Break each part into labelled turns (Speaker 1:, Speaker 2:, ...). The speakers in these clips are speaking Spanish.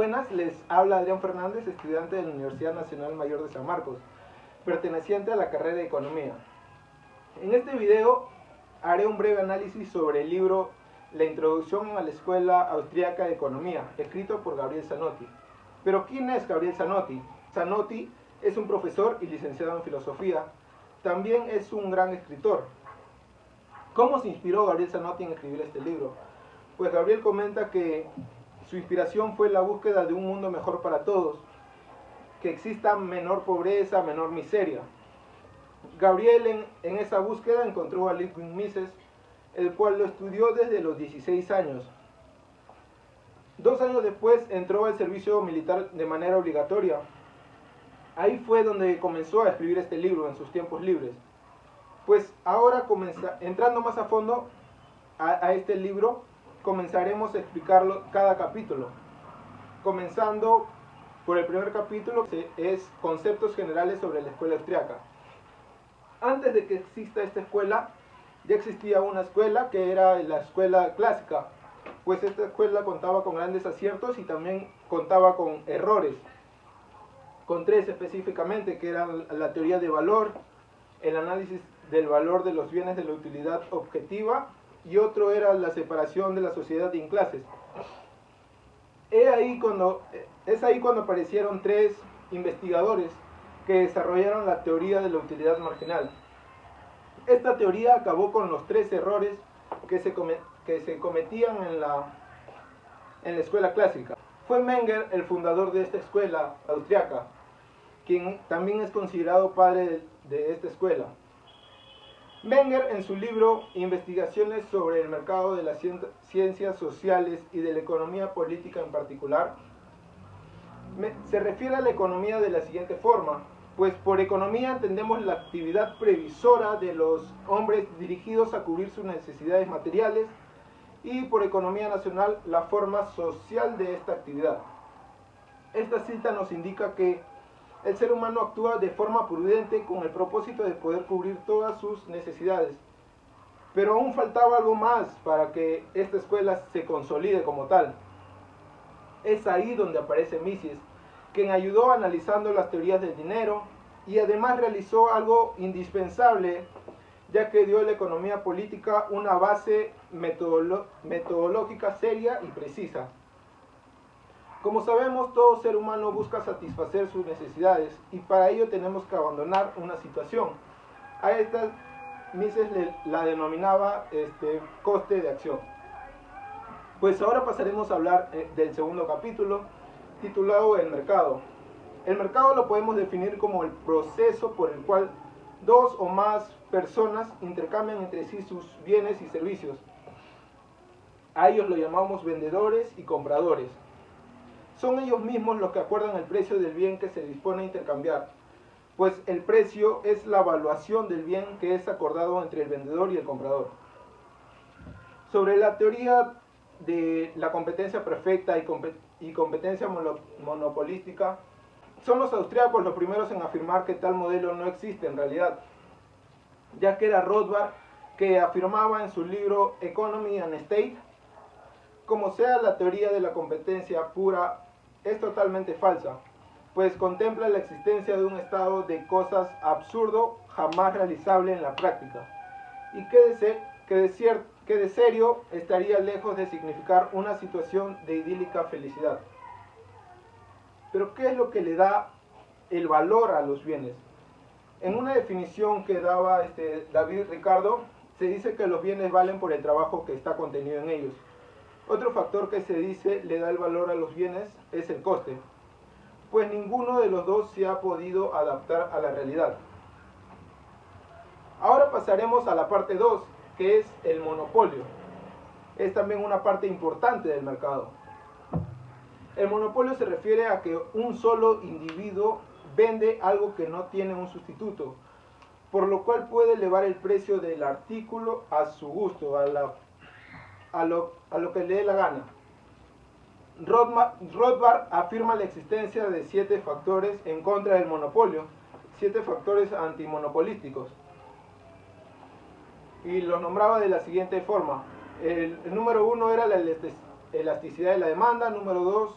Speaker 1: Buenas, les habla Adrián Fernández, estudiante de la Universidad Nacional Mayor de San Marcos, perteneciente a la carrera de Economía. En este video haré un breve análisis sobre el libro La Introducción a la Escuela Austriaca de Economía, escrito por Gabriel Zanotti. Pero ¿quién es Gabriel Zanotti? Zanotti es un profesor y licenciado en filosofía. También es un gran escritor. ¿Cómo se inspiró Gabriel Zanotti en escribir este libro? Pues Gabriel comenta que su inspiración fue la búsqueda de un mundo mejor para todos, que exista menor pobreza, menor miseria. Gabriel en esa búsqueda encontró a Ludwig Mises, el cual lo estudió desde los 16 años. 2 años después entró al servicio militar de manera obligatoria. Ahí fue donde comenzó a escribir este libro en sus tiempos libres. Pues ahora, entrando más a fondo a este libro, comenzaremos a explicarlo cada capítulo, comenzando por el primer capítulo, que es conceptos generales sobre la escuela austriaca. Antes de que exista esta escuela, ya existía una escuela que era la escuela clásica, pues esta escuela contaba con grandes aciertos y también contaba con errores, con 3 específicamente, que eran la teoría de valor, el análisis del valor de los bienes de la utilidad objetiva, y otro era la separación de la sociedad en clases. Es ahí cuando aparecieron 3 investigadores que desarrollaron la teoría de la utilidad marginal. Esta teoría acabó con los 3 errores que se cometían en la escuela clásica. Fue Menger el fundador de esta escuela austriaca, quien también es considerado padre de esta escuela. Menger, en su libro Investigaciones sobre el mercado de las ciencias sociales y de la economía política en particular, se refiere a la economía de la siguiente forma: pues por economía entendemos la actividad previsora de los hombres dirigidos a cubrir sus necesidades materiales, y por economía nacional la forma social de esta actividad. Esta cita nos indica que el ser humano actúa de forma prudente con el propósito de poder cubrir todas sus necesidades. Pero aún faltaba algo más para que esta escuela se consolide como tal. Es ahí donde aparece Mises, quien ayudó analizando las teorías del dinero y además realizó algo indispensable, ya que dio a la economía política una base metodológica seria y precisa. Como sabemos, todo ser humano busca satisfacer sus necesidades y para ello tenemos que abandonar una situación. A esta Mises la denominaba coste de acción. Pues ahora pasaremos a hablar del segundo capítulo, titulado El mercado. El mercado lo podemos definir como el proceso por el cual 2 o más personas intercambian entre sí sus bienes y servicios. A ellos lo llamamos vendedores y compradores. Son ellos mismos los que acuerdan el precio del bien que se dispone a intercambiar, pues el precio es la evaluación del bien que es acordado entre el vendedor y el comprador. Sobre la teoría de la competencia perfecta y competencia monopolística, son los austríacos los primeros en afirmar que tal modelo no existe en realidad, ya que era Rothbard que afirmaba en su libro Economy and State: como sea la teoría de la competencia pura, es totalmente falsa, pues contempla la existencia de un estado de cosas absurdo, jamás realizable en la práctica, y que de serio estaría lejos de significar una situación de idílica felicidad. Pero ¿qué es lo que le da el valor a los bienes? En una definición que daba David Ricardo, se dice que los bienes valen por el trabajo que está contenido en ellos. Otro factor que se dice le da el valor a los bienes es el coste, pues ninguno de los dos se ha podido adaptar a la realidad. Ahora pasaremos a la parte 2, que es el monopolio. Es también una parte importante del mercado. El monopolio se refiere a que un solo individuo vende algo que no tiene un sustituto, por lo cual puede elevar el precio del artículo a su gusto, a lo que le dé la gana. Rothbard afirma la existencia de 7 factores en contra del monopolio, 7 factores antimonopolísticos, y los nombraba de la siguiente forma. El número 1 era la elasticidad de la demanda, número 2,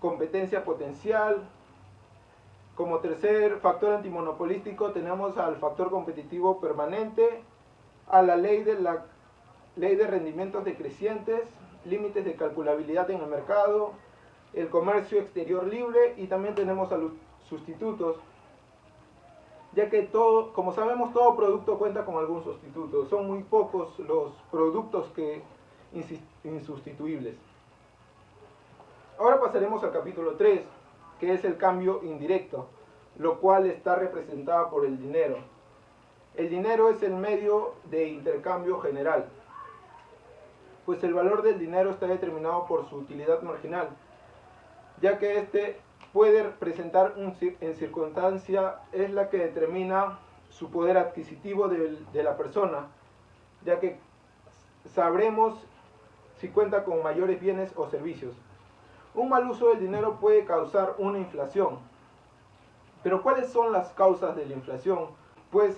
Speaker 1: competencia potencial. Como tercer factor antimonopolístico tenemos al factor competitivo permanente, a la ley de rendimientos decrecientes, límites de calculabilidad en el mercado, el comercio exterior libre, y también tenemos a los sustitutos, ya que como sabemos, todo producto cuenta con algún sustituto. Son muy pocos los productos insustituibles. Ahora pasaremos al capítulo 3, que es el cambio indirecto, lo cual está representado por el dinero. El dinero es el medio de intercambio general, pues el valor del dinero está determinado por su utilidad marginal, ya que este puede presentar en circunstancia es la que determina su poder adquisitivo de la persona, ya que sabremos si cuenta con mayores bienes o servicios. Un mal uso del dinero puede causar una inflación. Pero ¿cuáles son las causas de la inflación? Pues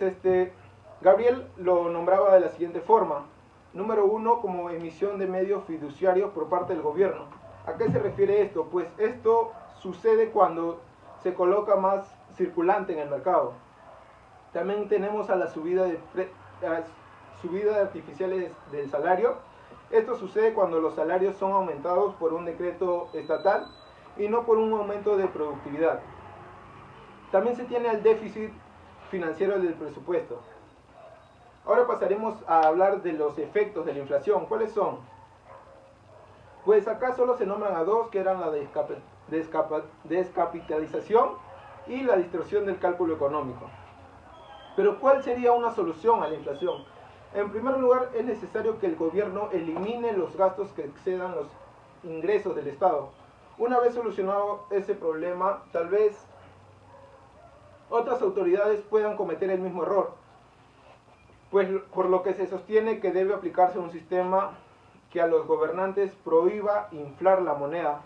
Speaker 1: Gabriel lo nombraba de la siguiente forma. Número 1, como emisión de medios fiduciarios por parte del gobierno. ¿A qué se refiere esto? Pues esto sucede cuando se coloca más circulante en el mercado. También tenemos a la subida artificiales del salario. Esto sucede cuando los salarios son aumentados por un decreto estatal y no por un aumento de productividad. También se tiene el déficit financiero del presupuesto. Ahora pasaremos a hablar de los efectos de la inflación. ¿Cuáles son? Pues acá solo se nombran a dos, que eran la descapitalización y la distorsión del cálculo económico. Pero ¿cuál sería una solución a la inflación? En primer lugar, es necesario que el gobierno elimine los gastos que excedan los ingresos del Estado. Una vez solucionado ese problema, tal vez otras autoridades puedan cometer el mismo error, pues por lo que se sostiene que debe aplicarse un sistema que a los gobernantes prohíba inflar la moneda.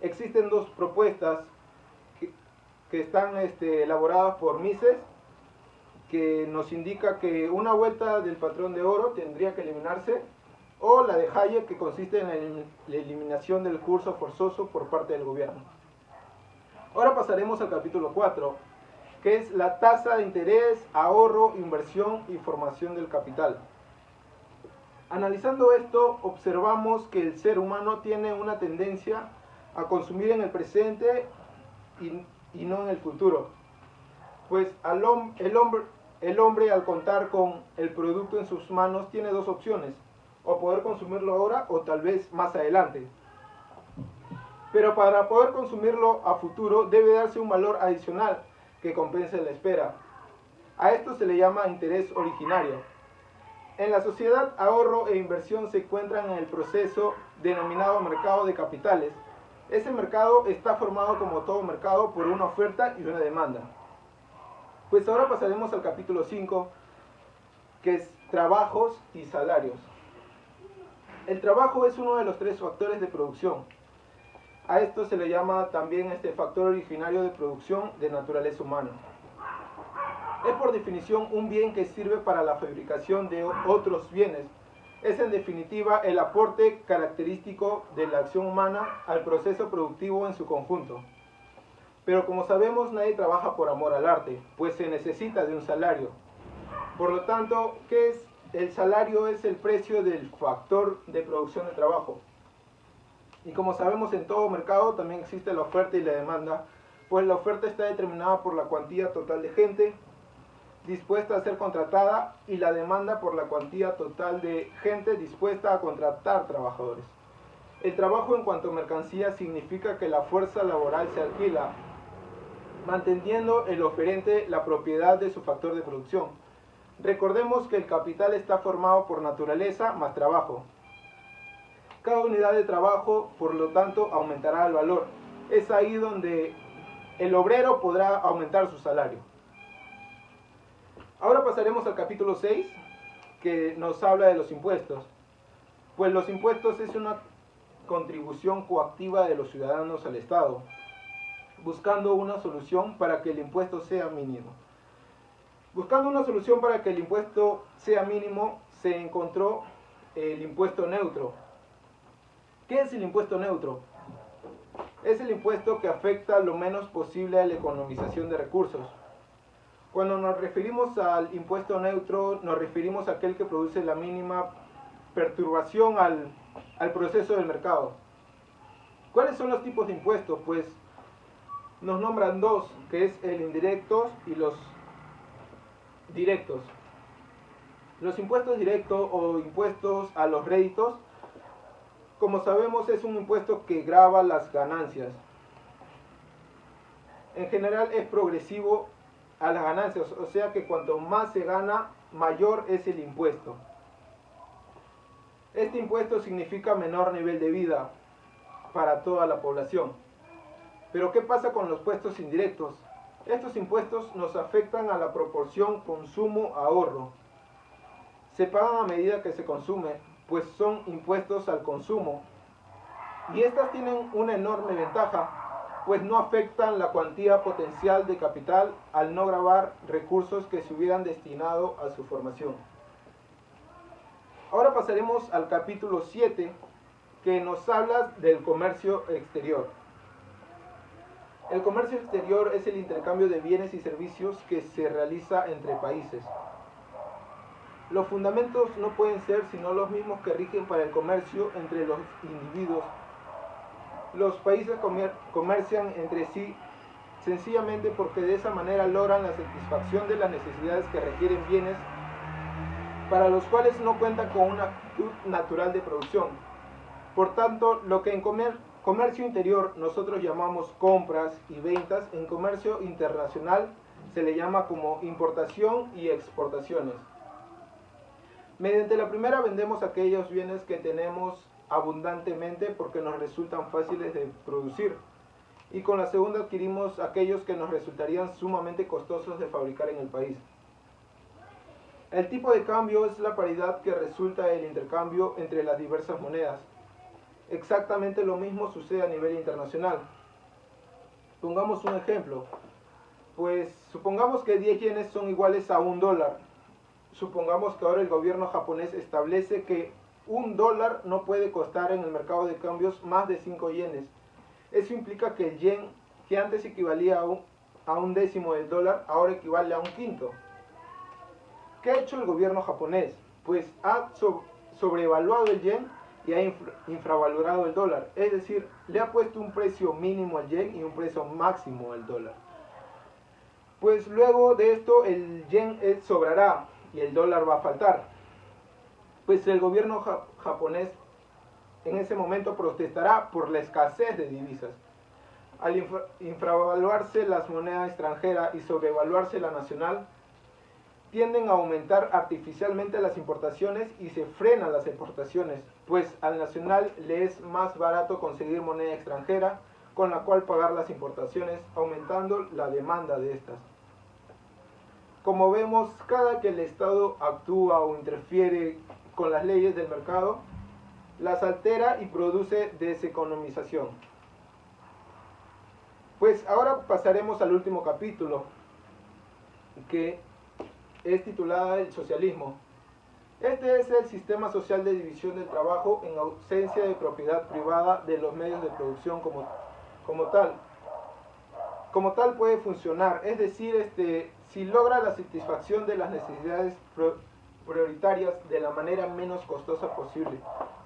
Speaker 1: Existen dos propuestas que están elaboradas por Mises, que nos indica que una vuelta del patrón de oro tendría que eliminarse, o la de Hayek, que consiste en la eliminación del curso forzoso por parte del gobierno. Ahora pasaremos al capítulo 4, que es la tasa de interés, ahorro, inversión y formación del capital. Analizando esto, observamos que el ser humano tiene una tendencia a consumir en el presente y no en el futuro, pues el hombre, al contar con el producto en sus manos, tiene dos opciones: o poder consumirlo ahora o tal vez más adelante. Pero para poder consumirlo a futuro debe darse un valor adicional que compense la espera. A esto se le llama interés originario. En la sociedad, ahorro e inversión se encuentran en el proceso denominado mercado de capitales. Ese mercado está formado, como todo mercado, por una oferta y una demanda. Pues ahora pasaremos al capítulo 5, que es trabajos y salarios. El trabajo es uno de los tres factores de producción. A esto se le llama también factor originario de producción de naturaleza humana. Es por definición un bien que sirve para la fabricación de otros bienes. Es en definitiva el aporte característico de la acción humana al proceso productivo en su conjunto. Pero como sabemos, nadie trabaja por amor al arte, pues se necesita de un salario. Por lo tanto, ¿qué es? El salario es el precio del factor de producción de trabajo. Y como sabemos, en todo mercado también existe la oferta y la demanda, pues la oferta está determinada por la cuantía total de gente dispuesta a ser contratada y la demanda por la cuantía total de gente dispuesta a contratar trabajadores. El trabajo en cuanto a mercancía significa que la fuerza laboral se alquila, manteniendo el oferente la propiedad de su factor de producción. Recordemos que el capital está formado por naturaleza más trabajo. Cada unidad de trabajo, por lo tanto, aumentará el valor. Es ahí donde el obrero podrá aumentar su salario. Ahora pasaremos al capítulo 6, que nos habla de los impuestos. Pues los impuestos es una contribución coactiva de los ciudadanos al Estado, buscando una solución para que el impuesto sea mínimo. Buscando una solución para que el impuesto sea mínimo, se encontró el impuesto neutro. ¿Qué es el impuesto neutro? Es el impuesto que afecta lo menos posible a la economización de recursos. Cuando nos referimos al impuesto neutro, nos referimos a aquel que produce la mínima perturbación al proceso del mercado. ¿Cuáles son los tipos de impuestos? Pues nos nombran dos, que es el indirectos y los directos. Los impuestos directos o impuestos a los réditos, como sabemos, es un impuesto que grava las ganancias. En general es progresivo a las ganancias, o sea que cuanto más se gana, mayor es el impuesto. Este impuesto significa menor nivel de vida para toda la población. Pero ¿qué pasa con los impuestos indirectos? Estos impuestos nos afectan a la proporción consumo-ahorro. Se pagan a medida que se consume, pues son impuestos al consumo. Y estas tienen una enorme ventaja, pues no afectan la cuantía potencial de capital al no gravar recursos que se hubieran destinado a su formación. Ahora pasaremos al capítulo 7, que nos habla del comercio exterior. El comercio exterior es el intercambio de bienes y servicios que se realiza entre países. Los fundamentos no pueden ser sino los mismos que rigen para el comercio entre los individuos. Los países comercian entre sí sencillamente porque de esa manera logran la satisfacción de las necesidades que requieren bienes para los cuales no cuentan con una actitud natural de producción. Por tanto, lo que en comercio interior nosotros llamamos compras y ventas, en comercio internacional se le llama como importación y exportaciones. Mediante la primera vendemos aquellos bienes que tenemos abundantemente porque nos resultan fáciles de producir, y con la segunda adquirimos aquellos que nos resultarían sumamente costosos de fabricar en el país. El tipo de cambio es la paridad que resulta del intercambio entre las diversas monedas. Exactamente lo mismo sucede a nivel internacional. Pongamos un ejemplo. Pues supongamos que 10 yenes son iguales a $1. Supongamos que ahora el gobierno japonés establece que $1 no puede costar en el mercado de cambios más de 5 yenes. Eso implica que el yen, que antes equivalía a un décimo del dólar, ahora equivale a un quinto. ¿Qué ha hecho el gobierno japonés? Pues ha sobrevaluado el yen y ha infravalorado el dólar. Es decir, le ha puesto un precio mínimo al yen y un precio máximo al dólar. Pues luego de esto el yen sobrará y el dólar va a faltar. Pues el gobierno japonés en ese momento protestará por la escasez de divisas. Al infravaluarse las monedas extranjeras y sobrevaluarse la nacional, tienden a aumentar artificialmente las importaciones y se frenan las exportaciones, pues al nacional le es más barato conseguir moneda extranjera con la cual pagar las importaciones, aumentando la demanda de estas. Como vemos, cada que el Estado actúa o interfiere con las leyes del mercado, las altera y produce deseconomización. Pues ahora pasaremos al último capítulo, que es titulada El socialismo. Este es el sistema social de división del trabajo en ausencia de propiedad privada de los medios de producción como tal. Como tal puede funcionar, es decir, si logra la satisfacción de las necesidades prioritarias de la manera menos costosa posible,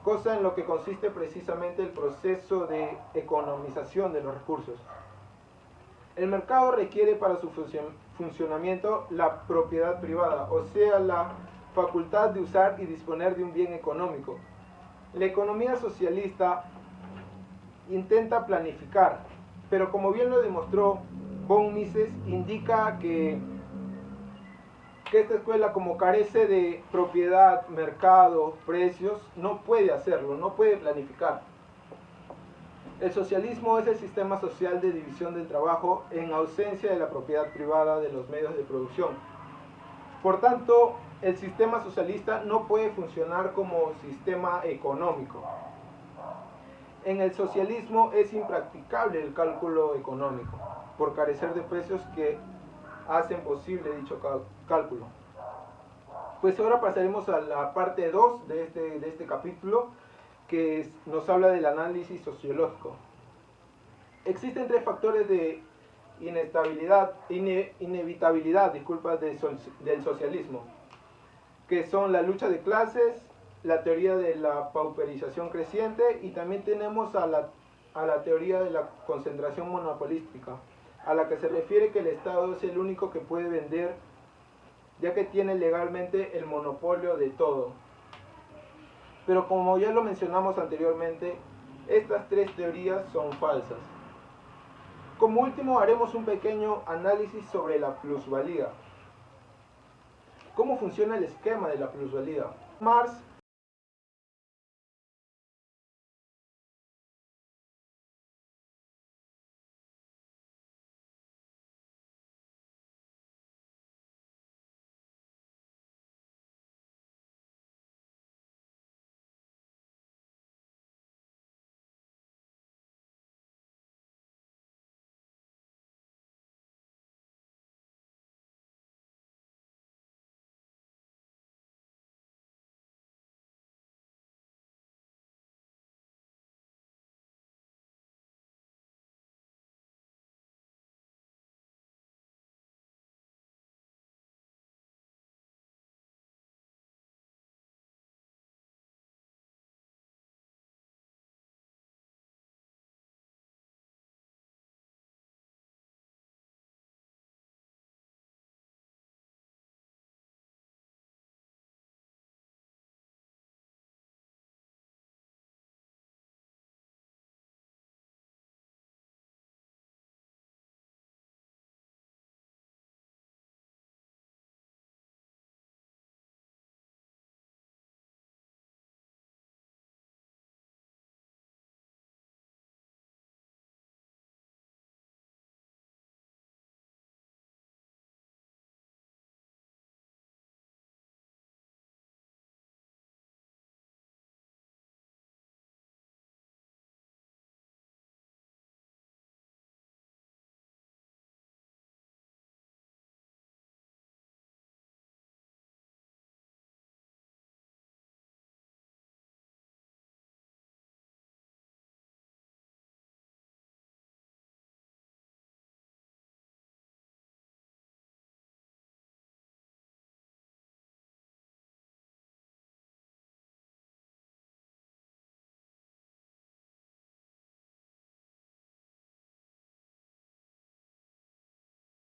Speaker 1: cosa en lo que consiste precisamente el proceso de economización de los recursos. El mercado requiere para su funcionamiento la propiedad privada, o sea, la facultad de usar y disponer de un bien económico. La economía socialista intenta planificar, pero como bien lo demostró von Mises, indica que esta escuela, como carece de propiedad, mercado, precios, no puede hacerlo, no puede planificar. El socialismo es el sistema social de división del trabajo en ausencia de la propiedad privada de los medios de producción. Por tanto, el sistema socialista no puede funcionar como sistema económico. En el socialismo es impracticable el cálculo económico, por carecer de precios que hacen posible dicho cálculo. Pues ahora pasaremos a la parte 2 de este capítulo, que nos habla del análisis sociológico. Existen tres factores de inevitabilidad del socialismo, que son la lucha de clases, la teoría de la pauperización creciente, y también tenemos a la teoría de la concentración monopolística, a la que se refiere que el Estado es el único que puede vender, ya que tiene legalmente el monopolio de todo. Pero como ya lo mencionamos anteriormente, estas tres teorías son falsas. Como último, haremos un pequeño análisis sobre la plusvalía. ¿Cómo funciona el esquema de la plusvalía? Marx